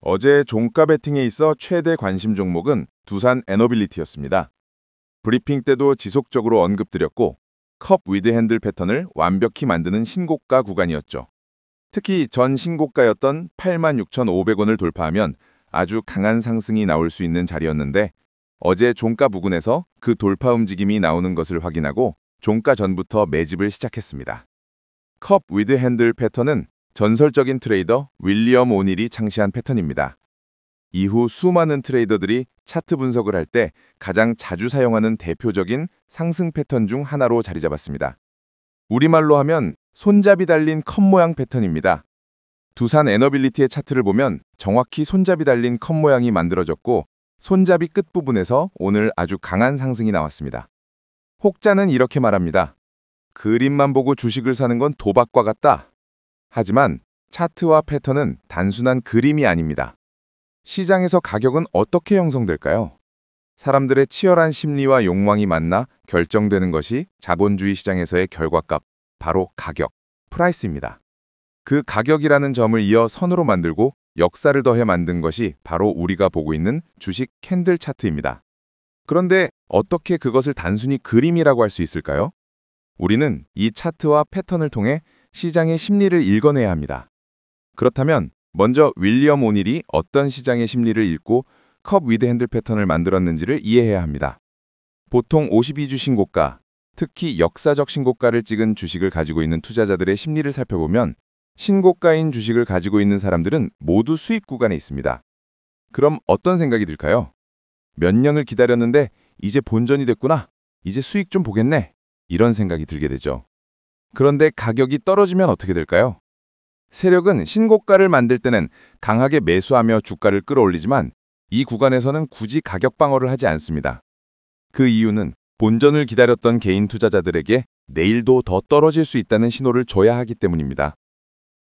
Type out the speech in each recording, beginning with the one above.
어제 종가 베팅에 있어 최대 관심 종목은 두산 에너빌리티였습니다. 브리핑 때도 지속적으로 언급드렸고 컵 위드 핸들 패턴을 완벽히 만드는 신고가 구간이었죠. 특히 전 신고가였던 86,500원을 돌파하면 아주 강한 상승이 나올 수 있는 자리였는데 어제 종가 부근에서 그 돌파 움직임이 나오는 것을 확인하고 종가 전부터 매집을 시작했습니다. 컵 위드 핸들 패턴은 전설적인 트레이더 윌리엄 오닐이 창시한 패턴입니다. 이후 수많은 트레이더들이 차트 분석을 할 때 가장 자주 사용하는 대표적인 상승 패턴 중 하나로 자리 잡았습니다. 우리말로 하면 손잡이 달린 컵 모양 패턴입니다. 두산 에너빌리티의 차트를 보면 정확히 손잡이 달린 컵 모양이 만들어졌고 손잡이 끝부분에서 오늘 아주 강한 상승이 나왔습니다. 혹자는 이렇게 말합니다. 그림만 보고 주식을 사는 건 도박과 같다. 하지만 차트와 패턴은 단순한 그림이 아닙니다. 시장에서 가격은 어떻게 형성될까요? 사람들의 치열한 심리와 욕망이 만나 결정되는 것이 자본주의 시장에서의 결과값, 바로 가격, 프라이스입니다. 그 가격이라는 점을 이어 선으로 만들고 역사를 더해 만든 것이 바로 우리가 보고 있는 주식 캔들 차트입니다. 그런데 어떻게 그것을 단순히 그림이라고 할 수 있을까요? 우리는 이 차트와 패턴을 통해 시장의 심리를 읽어내야 합니다. 그렇다면 먼저 윌리엄 오닐이 어떤 시장의 심리를 읽고 컵 위드 핸들 패턴을 만들었는지를 이해해야 합니다. 보통 52주 신고가, 특히 역사적 신고가를 찍은 주식을 가지고 있는 투자자들의 심리를 살펴보면 신고가인 주식을 가지고 있는 사람들은 모두 수익 구간에 있습니다. 그럼 어떤 생각이 들까요? 몇 년을 기다렸는데 이제 본전이 됐구나. 이제 수익 좀 보겠네. 이런 생각이 들게 되죠. 그런데 가격이 떨어지면 어떻게 될까요? 세력은 신고가를 만들 때는 강하게 매수하며 주가를 끌어올리지만 이 구간에서는 굳이 가격 방어를 하지 않습니다. 그 이유는 본전을 기다렸던 개인 투자자들에게 내일도 더 떨어질 수 있다는 신호를 줘야 하기 때문입니다.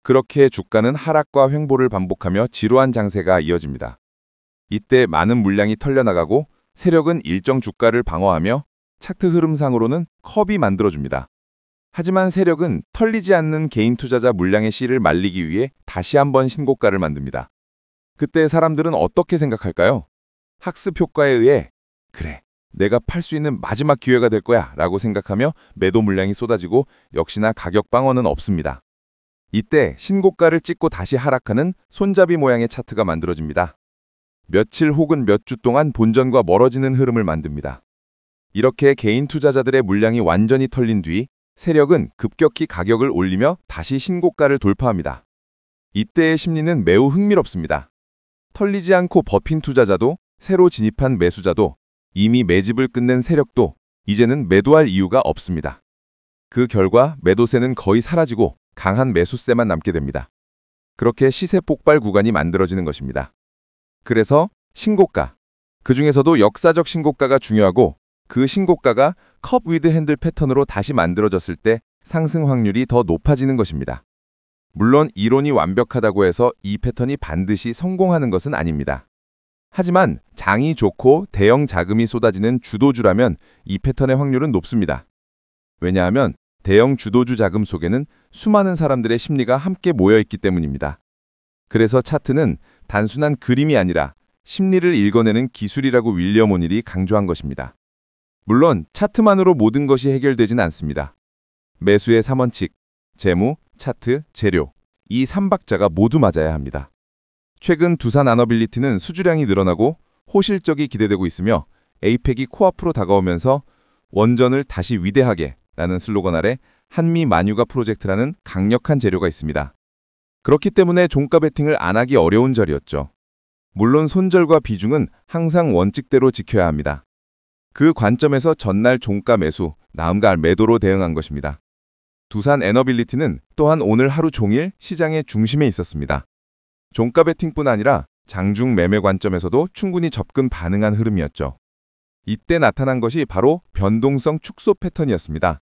그렇게 주가는 하락과 횡보를 반복하며 지루한 장세가 이어집니다. 이때 많은 물량이 털려나가고 세력은 일정 주가를 방어하며 차트 흐름상으로는 컵이 만들어줍니다. 하지만 세력은 털리지 않는 개인 투자자 물량의 씨를 말리기 위해 다시 한번 신고가를 만듭니다. 그때 사람들은 어떻게 생각할까요? 학습 효과에 의해 그래, 내가 팔 수 있는 마지막 기회가 될 거야 라고 생각하며 매도 물량이 쏟아지고 역시나 가격 방어는 없습니다. 이때 신고가를 찍고 다시 하락하는 손잡이 모양의 차트가 만들어집니다. 며칠 혹은 몇 주 동안 본전과 멀어지는 흐름을 만듭니다. 이렇게 개인 투자자들의 물량이 완전히 털린 뒤 세력은 급격히 가격을 올리며 다시 신고가를 돌파합니다. 이때의 심리는 매우 흥미롭습니다. 털리지 않고 버핀 투자자도 새로 진입한 매수자도 이미 매집을 끝낸 세력도 이제는 매도할 이유가 없습니다. 그 결과 매도세는 거의 사라지고 강한 매수세만 남게 됩니다. 그렇게 시세 폭발 구간이 만들어지는 것입니다. 그래서 신고가, 그 중에서도 역사적 신고가가 중요하고 그 신고가가 컵 위드 핸들 패턴으로 다시 만들어졌을 때 상승 확률이 더 높아지는 것입니다. 물론 이론이 완벽하다고 해서 이 패턴이 반드시 성공하는 것은 아닙니다. 하지만 장이 좋고 대형 자금이 쏟아지는 주도주라면 이 패턴의 확률은 높습니다. 왜냐하면 대형 주도주 자금 속에는 수많은 사람들의 심리가 함께 모여있기 때문입니다. 그래서 차트는 단순한 그림이 아니라 심리를 읽어내는 기술이라고 윌리엄 오닐이 강조한 것입니다. 물론 차트만으로 모든 것이 해결되진 않습니다. 매수의 3원칙, 재무, 차트, 재료, 이 3박자가 모두 맞아야 합니다. 최근 두산 에너빌리티는 수주량이 늘어나고 호실적이 기대되고 있으며 에이펙이 코앞으로 다가오면서 원전을 다시 위대하게 라는 슬로건 아래 한미 만유가 프로젝트라는 강력한 재료가 있습니다. 그렇기 때문에 종가 베팅을 안 하기 어려운 자리였죠. 물론 손절과 비중은 항상 원칙대로 지켜야 합니다. 그 관점에서 전날 종가 매수, 다음날 매도로 대응한 것입니다. 두산 에너빌리티는 또한 오늘 하루 종일 시장의 중심에 있었습니다. 종가 베팅뿐 아니라 장중 매매 관점에서도 충분히 접근 반응한 흐름이었죠. 이때 나타난 것이 바로 변동성 축소 패턴이었습니다.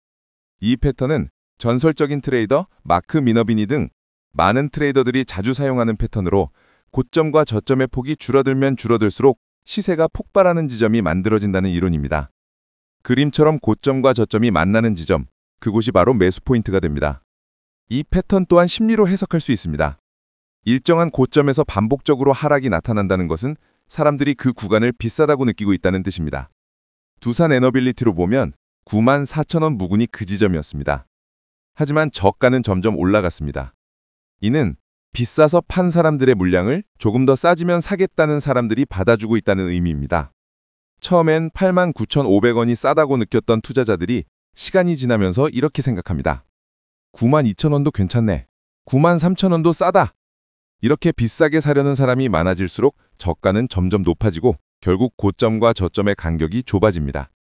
이 패턴은 전설적인 트레이더 마크 미너비니 등 많은 트레이더들이 자주 사용하는 패턴으로 고점과 저점의 폭이 줄어들면 줄어들수록 시세가 폭발하는 지점이 만들어진다는 이론입니다. 그림처럼 고점과 저점이 만나는 지점, 그곳이 바로 매수 포인트가 됩니다. 이 패턴 또한 심리로 해석할 수 있습니다. 일정한 고점에서 반복적으로 하락이 나타난다는 것은 사람들이 그 구간을 비싸다고 느끼고 있다는 뜻입니다. 두산 에너빌리티로 보면 94,000원 부근이 그 지점이었습니다. 하지만 저가는 점점 올라갔습니다. 이는 비싸서 판 사람들의 물량을 조금 더 싸지면 사겠다는 사람들이 받아주고 있다는 의미입니다. 처음엔 89,500원이 싸다고 느꼈던 투자자들이 시간이 지나면서 이렇게 생각합니다. 92,000원도 괜찮네. 93,000원도 싸다. 이렇게 비싸게 사려는 사람이 많아질수록 저가는 점점 높아지고 결국 고점과 저점의 간격이 좁아집니다.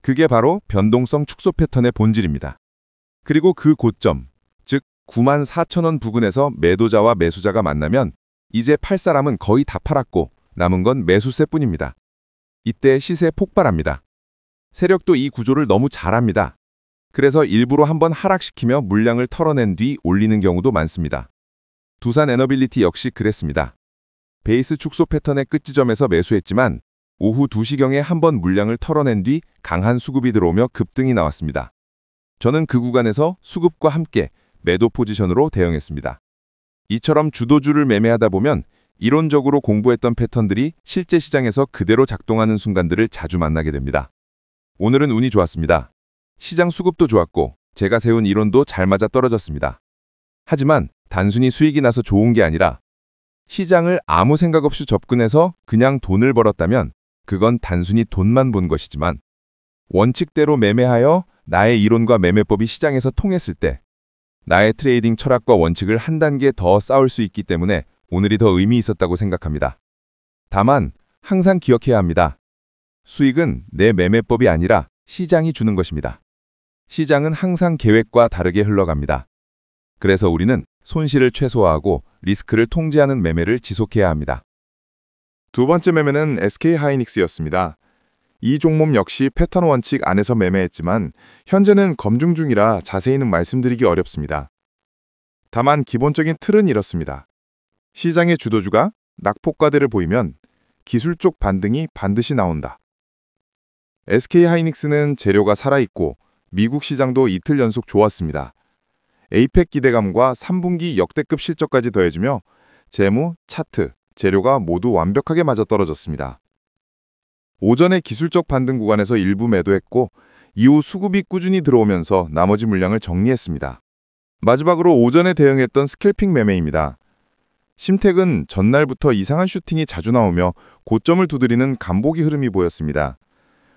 그게 바로 변동성 축소 패턴의 본질입니다. 그리고 그 고점, 즉 94,000원 부근에서 매도자와 매수자가 만나면 이제 팔 사람은 거의 다 팔았고 남은 건 매수세뿐입니다. 이때 시세 폭발합니다. 세력도 이 구조를 너무 잘 압니다. 그래서 일부러 한번 하락시키며 물량을 털어낸 뒤 올리는 경우도 많습니다. 두산 에너빌리티 역시 그랬습니다. 베이스 축소 패턴의 끝지점에서 매수했지만 오후 2시경에 한번 물량을 털어낸 뒤 강한 수급이 들어오며 급등이 나왔습니다. 저는 그 구간에서 수급과 함께 매도 포지션으로 대응했습니다. 이처럼 주도주를 매매하다 보면 이론적으로 공부했던 패턴들이 실제 시장에서 그대로 작동하는 순간들을 자주 만나게 됩니다. 오늘은 운이 좋았습니다. 시장 수급도 좋았고 제가 세운 이론도 잘 맞아 떨어졌습니다. 하지만 단순히 수익이 나서 좋은 게 아니라 시장을 아무 생각 없이 접근해서 그냥 돈을 벌었다면 그건 단순히 돈만 본 것이지만 원칙대로 매매하여 나의 이론과 매매법이 시장에서 통했을 때 나의 트레이딩 철학과 원칙을 한 단계 더 쌓을 수 있기 때문에 오늘이 더 의미 있었다고 생각합니다. 다만 항상 기억해야 합니다. 수익은 내 매매법이 아니라 시장이 주는 것입니다. 시장은 항상 계획과 다르게 흘러갑니다. 그래서 우리는 손실을 최소화하고 리스크를 통제하는 매매를 지속해야 합니다. 두 번째 매매는 SK하이닉스였습니다. 이 종목 역시 패턴 원칙 안에서 매매했지만 현재는 검증 중이라 자세히는 말씀드리기 어렵습니다. 다만 기본적인 틀은 이렇습니다. 시장의 주도주가 낙폭과대를 보이면 기술적 반등이 반드시 나온다. SK하이닉스는 재료가 살아있고 미국 시장도 이틀 연속 좋았습니다. 에이펙 기대감과 3분기 역대급 실적까지 더해지며 재무, 차트, 재료가 모두 완벽하게 맞아떨어졌습니다. 오전에 기술적 반등 구간에서 일부 매도했고 이후 수급이 꾸준히 들어오면서 나머지 물량을 정리했습니다. 마지막으로 오전에 대응했던 스캘핑 매매입니다. 심택은 전날부터 이상한 슈팅이 자주 나오며 고점을 두드리는 간보기 흐름이 보였습니다.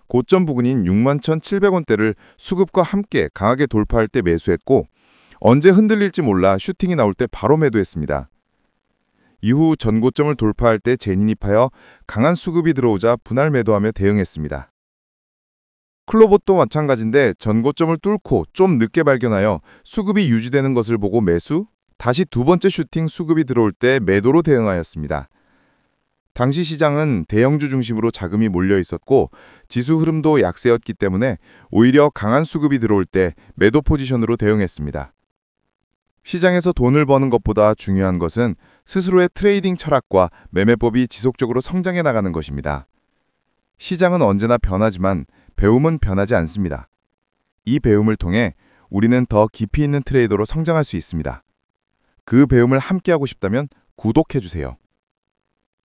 고점 부근인 61,700원대를 수급과 함께 강하게 돌파할 때 매수했고 언제 흔들릴지 몰라 슈팅이 나올 때 바로 매도했습니다. 이후 전고점을 돌파할 때 재진입하여 강한 수급이 들어오자 분할 매도하며 대응했습니다. 클로봇도 마찬가지인데 전고점을 뚫고 좀 늦게 발견하여 수급이 유지되는 것을 보고 매수, 다시 두 번째 슈팅 수급이 들어올 때 매도로 대응하였습니다. 당시 시장은 대형주 중심으로 자금이 몰려 있었고 지수 흐름도 약세였기 때문에 오히려 강한 수급이 들어올 때 매도 포지션으로 대응했습니다. 시장에서 돈을 버는 것보다 중요한 것은 스스로의 트레이딩 철학과 매매법이 지속적으로 성장해 나가는 것입니다. 시장은 언제나 변하지만 배움은 변하지 않습니다. 이 배움을 통해 우리는 더 깊이 있는 트레이더로 성장할 수 있습니다. 그 배움을 함께하고 싶다면 구독해주세요.